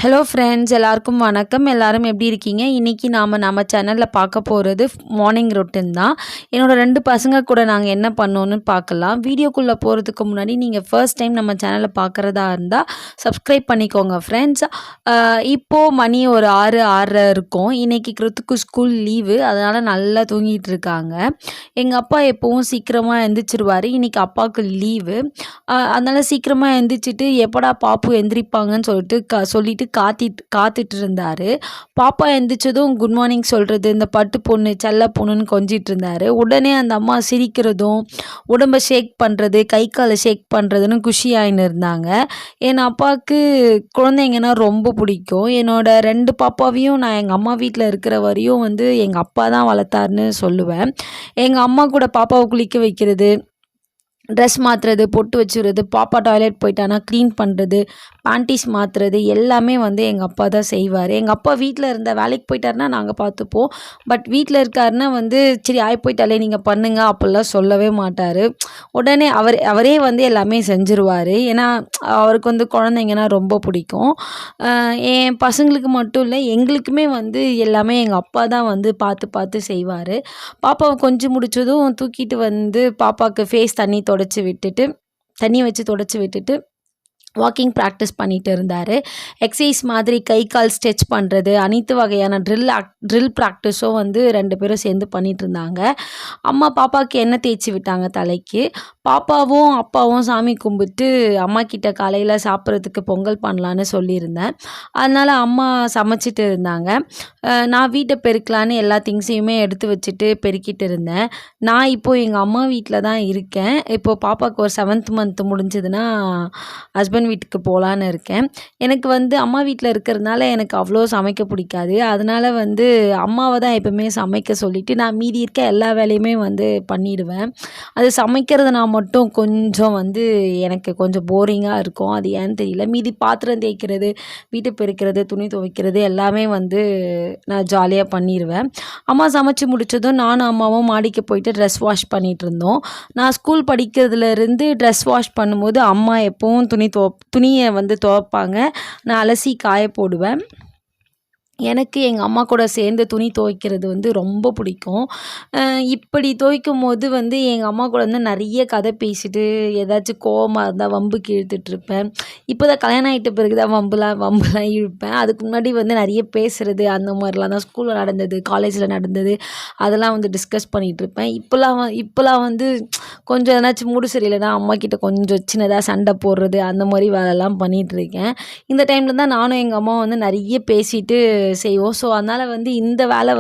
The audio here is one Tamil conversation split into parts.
ஹலோ ஃப்ரெண்ட்ஸ், எல்லாருக்கும் வணக்கம். எல்லாரும் எப்படி இருக்கீங்க? இன்றைக்கி நம்ம சேனலில் பார்க்க போகிறது மார்னிங் ரொட்டீன் தான். என்னோடய 2 பசங்க கூட நாங்கள் என்ன பண்ணோன்னு பார்க்கலாம். வீடியோக்குள்ளே போகிறதுக்கு முன்னாடி நீங்கள் ஃபர்ஸ்ட் டைம் நம்ம சேனலை பார்க்குறதா இருந்தால் சப்ஸ்கிரைப் பண்ணிக்கோங்க ஃப்ரெண்ட்ஸ். இப்போது மணி ஒரு 6:30 இருக்கும். இன்றைக்கி கிருத்துக்கு ஸ்கூல் லீவு, அதனால் நல்லா தூங்கிட்டு இருக்காங்க. எங்கள் அப்பா எப்போவும் சீக்கிரமாக எழுந்திரிச்சிருவார். இன்றைக்கி அப்பாவுக்கு லீவு, அதனால் சீக்கிரமாக எழுந்திரிச்சிட்டு எப்படா பாப்பு எந்திரிப்பாங்கன்னு சொல்லிட்டு காத்துட்டு இருந்தார். பாப்பா எந்திரிச்சதும் குட் மார்னிங் சொல்கிறது, இந்த பட்டு பொண்ணு செல்ல பொண்ணுன்னு கொஞ்சிட்டு இருந்தார். உடனே அந்த அம்மா சிரிக்கிறதும் உடம்பை ஷேக் பண்ணுறது, கை காலை ஷேக் பண்ணுறதுன்னு குஷியாயின்னு இருந்தாங்க. என் அப்பாவுக்கு குழந்தைங்கன்னா ரொம்ப பிடிக்கும். என்னோட 2 பாப்பாவையும் நான் எங்கள் அம்மா வீட்டில் இருக்கிற வரையும் எங்கள் அப்பா தான் வளர்த்தாருன்னு சொல்லுவேன். எங்கள் அம்மா கூட பாப்பாவை குளிக்க வைக்கிறது, ட்ரெஸ் மாற்றுறது, பொட்டு வச்சுடுறது, பாப்பா டாய்லெட் போயிட்டானா க்ளீன் பண்ணுறது, பேண்டீஸ் மாற்றுறது எல்லாமே எங்கள் அப்பா தான் செய்வார். எங்கள் அப்பா வீட்டில் இருந்தால் வேலைக்கு போயிட்டாருன்னா நாங்கள் பார்த்துப்போம். பட் வீட்டில் இருக்காருன்னா சரி ஆகி போயிட்டாலே நீங்கள் பண்ணுங்க அப்படிலாம் சொல்லவே மாட்டார். உடனே அவரே எல்லாமே செஞ்சுருவார். ஏன்னா அவருக்கு குழந்தைங்கன்னா ரொம்ப பிடிக்கும். என் பசங்களுக்கு மட்டும் இல்லை, எங்களுக்குமே எல்லாமே எங்கள் அப்பா தான் பார்த்து பார்த்து செய்வார். பாப்பாவை கொஞ்சம் முடிச்சதும் தூக்கிட்டு பாப்பாவுக்கு ஃபேஸ் தண்ணி வச்சு தொடச்சி விட்டுட்டு வாக்கிங் ப்ராக்டிஸ் பண்ணிகிட்டு இருந்தார். எக்ஸசைஸ் மாதிரி கை கால் ஸ்ட்ரெச் பண்ணுறது, அனைத்து வகையான ட்ரில் ப்ராக்டிஸும் 2 பேரும் சேர்ந்து பண்ணிகிட்டு இருந்தாங்க. அம்மா பாப்பாவுக்கு எண்ணெய் தேய்ச்சி விட்டாங்க தலைக்கு. பாப்பாவும் அப்பாவும் சாமி கும்பிட்டு அம்மா கிட்ட காலையில் சாப்பிட்றதுக்கு பொங்கல் பண்ணலான்னு சொல்லியிருந்தேன். அதனால் அம்மா சமைச்சிட்டு இருந்தாங்க. நான் வீட்டை பெருக்கலான்னு எல்லா திங்ஸையுமே எடுத்து வச்சுட்டு பெருக்கிட்டு இருந்தேன். நான் இப்போது எங்கள் அம்மா வீட்டில் தான் இருக்கேன். இப்போது பாப்பாவுக்கு ஒரு 7th மந்த் முடிஞ்சதுன்னா ஹஸ்பண்ட் வீட்டுக்கு போகலான்னு இருக்கேன். எனக்கு அம்மா வீட்டில் இருக்கிறதுனால எனக்கு அவ்வளோ சமைக்க பிடிக்காது. அதனால் அம்மாவை தான் எப்பவுமே சமைக்க சொல்லிவிட்டு நான் மீதி இருக்க எல்லா வேலையுமே பண்ணிடுவேன். அது சமைக்கிறது நான் மட்டும் கொஞ்சம் எனக்கு கொஞ்சம் போரிங்காக இருக்கும். அது ஏன்னு தெரியல. மீதி பாத்திரம் தேய்க்கிறது, வீட்டை பெருக்கிறது, துணி துவைக்கிறது எல்லாமே நான் ஜாலியாக பண்ணிடுவேன். அம்மா சமைச்சு முடித்ததும் நானும் அம்மாவும் மாடிக்கு போயிட்டு ட்ரெஸ் வாஷ் பண்ணிகிட்டு இருந்தோம். நான் ஸ்கூல் படிக்கிறதுலேருந்து ட்ரெஸ் வாஷ் பண்ணும்போது அம்மா எப்போவும் துணியை துவைப்பாங்க. நான் அலசி காய போடுவேன். எனக்கு எங்கள் அம்மா கூட சேர்ந்து துணி துவைக்கிறது ரொம்ப பிடிக்கும். இப்படி துவைக்கும் போது எங்கள் அம்மா கூட நிறைய கதை பேசிட்டு ஏதாச்சும் கோவமாக இருந்தால் வம்புக்கு இழுத்துட்ருப்பேன். இப்போ தான் கல்யாணம் ஆகிட்ட பிறகு தான் வம்புலாம் இழுப்பேன். அதுக்கு முன்னாடி நிறைய பேசுகிறது அந்த மாதிரிலாம் தான் ஸ்கூலில் நடந்தது, காலேஜில் நடந்தது அதெல்லாம் டிஸ்கஸ் பண்ணிகிட்ருப்பேன். இப்போலாம் கொஞ்சம் ஏதாச்சும் மூடு சரியில்லைன்னா அம்மாக்கிட்ட கொஞ்சம் சின்னதாக சண்டை போடுறது அந்த மாதிரி வேலைலாம் பண்ணிகிட்ருக்கேன். இந்த டைமில் தான் நானும் எங்கள் அம்மா நிறைய பேசிட்டு செய்வோம். ஸோ அதனால் இந்த வேலை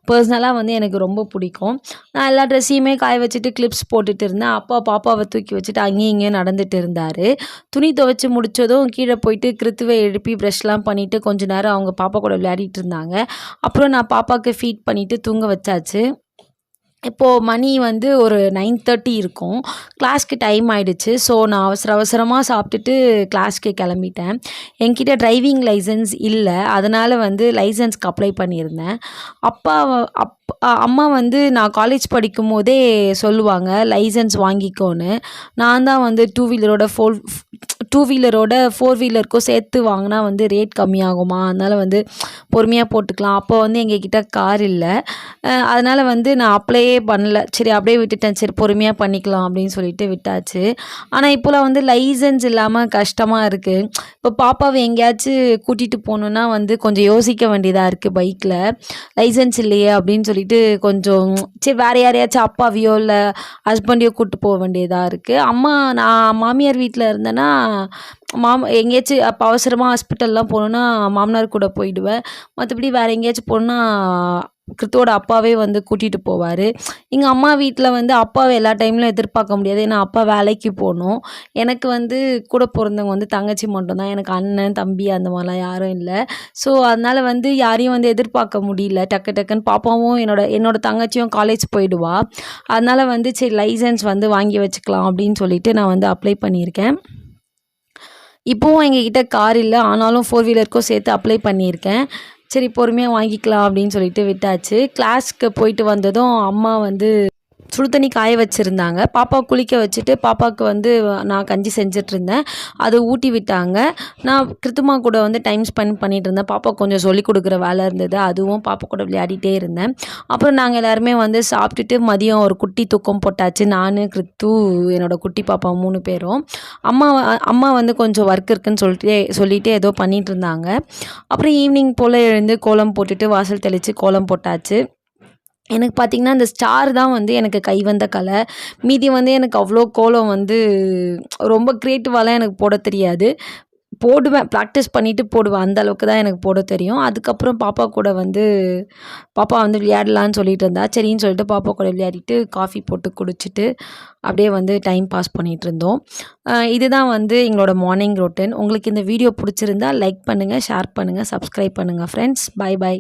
பர்சனலாக எனக்கு ரொம்ப பிடிக்கும். நான் எல்லா ட்ரெஸ்ஸையுமே காய வச்சுட்டு கிளிப்ஸ் போட்டுட்டு இருந்தேன். அப்பா பாப்பாவை தூக்கி வச்சுட்டு அங்கேயும் இங்கேயும் நடந்துட்டு இருந்தார். துணி துவைச்சி முடித்ததும் கீழே போயிட்டு கிருத்துவை எழுப்பி ப்ரஷ்லாம் பண்ணிவிட்டு கொஞ்ச நேரம் அவங்க பாப்பா கூட விளையாடிட்டு இருந்தாங்க. அப்புறம் நான் பாப்பாவுக்கு ஃபீட் பண்ணிவிட்டு தூங்க வச்சாச்சு. இப்போது மணி ஒரு 9:30 இருக்கும். கிளாஸ்க்கு டைம் ஆகிடுச்சு. ஸோ நான் அவசரமாக சாப்பிட்டுட்டு கிளாஸ்க்கு கிளம்பிட்டேன். என்கிட்ட டிரைவிங் லைசன்ஸ் இல்லை, அதனால் லைசன்ஸ்க்கு அப்ளை பண்ணியிருந்தேன். அம்மா நான் காலேஜ் படிக்கும் போதே சொல்லுவாங்க லைசன்ஸ் வாங்கிக்கோன்னு. நான் தான் டூ வீலரோட 4 வீலருக்கும் சேர்த்து வாங்கினா ரேட் கம்மியாகுமா, அதனால் பொறுமையாக போட்டுக்கலாம். அப்போ எங்ககிட்ட கார் இல்லை, அதனால் நான் அப்ளையே பண்ணல. சரி அப்படியே விட்டுட்டேன். சரி பொறுமையாக பண்ணிக்கலாம் அப்படின்னு சொல்லிட்டு விட்டாச்சு. ஆனால் இப்போலாம் லைசன்ஸ் இல்லாமல் கஷ்டமாக இருக்குது. இப்போ பாப்பாவை எங்கேயாச்சும் கூட்டிகிட்டு போகணுன்னா கொஞ்சம் யோசிக்க வேண்டியதாக இருக்குது. பைக்கில் லைசன்ஸ் இல்லையே அப்படின்னு சொல்லிட்டு கொஞ்சம் சரி வேறு யாரையாச்சும் அப்பாவையோ இல்லை ஹஸ்பண்டையோ கூப்பிட்டு போக வேண்டியதாக இருக்குது. நான் மாமியார் வீட்டில் இருந்தேன்னா எங்கேயாச்சும் அப்போ அவசரமாக ஹாஸ்பிட்டல்லாம் போகணுன்னா மாமனார் கூட போயிடுவேன். மற்றபடி வேறு எங்கேயாச்சும் போகணுன்னா கிருத்தோட அப்பாவே கூட்டிகிட்டு போவார். எங்கள் அம்மா வீட்டில் அப்பாவை எல்லா டைம்லையும் எதிர்பார்க்க முடியாது. ஏன்னா அப்பா வேலைக்கு போகணும். எனக்கு கூட பிறந்தவங்க தங்கச்சி மட்டும்தான். எனக்கு அண்ணன் தம்பி அந்த மாதிரிலாம் யாரும் இல்லை. ஸோ அதனால் யாரையும் எதிர்பார்க்க முடியல. டக்குன்னு பாப்பாவும் என்னோட தங்கச்சியும் காலேஜ் போயிடுவா. அதனால் சரி லைசன்ஸ் வாங்கி வச்சுக்கலாம் அப்படின்னு சொல்லிட்டு நான் அப்ளை பண்ணியிருக்கேன். இப்போவும் எங்ககிட்ட கார் இல்லை, ஆனாலும் 4 வீலருக்கும் சேர்த்து அப்ளை பண்ணியிருக்கேன். சரி பொறுமையாக வாங்கிக்கலாம் அப்படின்னு சொல்லிட்டு விட்டாச்சு. கிளாஸ்க்கு போயிட்டு வந்ததும் அம்மா சுடு தண்ணி காய வச்சுருந்தாங்க. பாப்பா குளிக்க வச்சுட்டு பாப்பாவுக்கு வந்து நான் கஞ்சி செஞ்சிட்ருந்தேன். அது ஊட்டி விட்டாங்க. நான் கிருத்துமா கூட வந்து டைம் ஸ்பெண்ட் பண்ணிகிட்டு இருந்தேன். பாப்பாவுக்கு கொஞ்சம் சொல்லிக் கொடுக்குற வேலை இருந்தது. அதுவும் பாப்பா கூட விளையாடிட்டே இருந்தேன். அப்புறம் நாங்கள் எல்லாருமே வந்து சாப்பிட்டுட்டு மதியம் ஒரு குட்டி தூக்கம் போட்டாச்சு. நான், கிருத்து, என்னோடய குட்டி பாப்பா 3 பேரும். அம்மா வந்து கொஞ்சம் ஒர்க் இருக்குன்னு சொல்லிட்டு ஏதோ பண்ணிகிட்டு இருந்தாங்க. அப்புறம் ஈவினிங் போல் எழுந்து கோலம் போட்டுட்டு வாசல் தெளித்து கோலம் போட்டாச்சு. எனக்கு பார்த்திங்கன்னா இந்த ஸ்டார் தான் வந்து எனக்கு கைவந்த கலை. மீதி வந்து எனக்கு அவ்வளோ கோலம் வந்து ரொம்ப க்ரியேட்டிவாலாம் எனக்கு போட தெரியாது. போடுவேன், ப்ராக்டிஸ் பண்ணிவிட்டு போடுவேன். அந்த அளவுக்கு தான் எனக்கு போட தெரியும். அதுக்கப்புறம் பாப்பா கூட வந்து பாப்பா வந்து விளையாடலான்னு சொல்லிட்டு இருந்தா. சரின்னு சொல்லிட்டு பாப்பா கூட விளையாடிட்டு காஃபி போட்டு குடிச்சிட்டு அப்படியே வந்து டைம் பாஸ் பண்ணிகிட்டு இருந்தோம். இதுதான் வந்து எங்களோட மார்னிங் ரொட்டீன். உங்களுக்கு இந்த வீடியோ பிடிச்சிருந்தா லைக் பண்ணுங்கள், ஷேர் பண்ணுங்கள், சப்ஸ்கிரைப் பண்ணுங்கள் ஃப்ரெண்ட்ஸ். பை.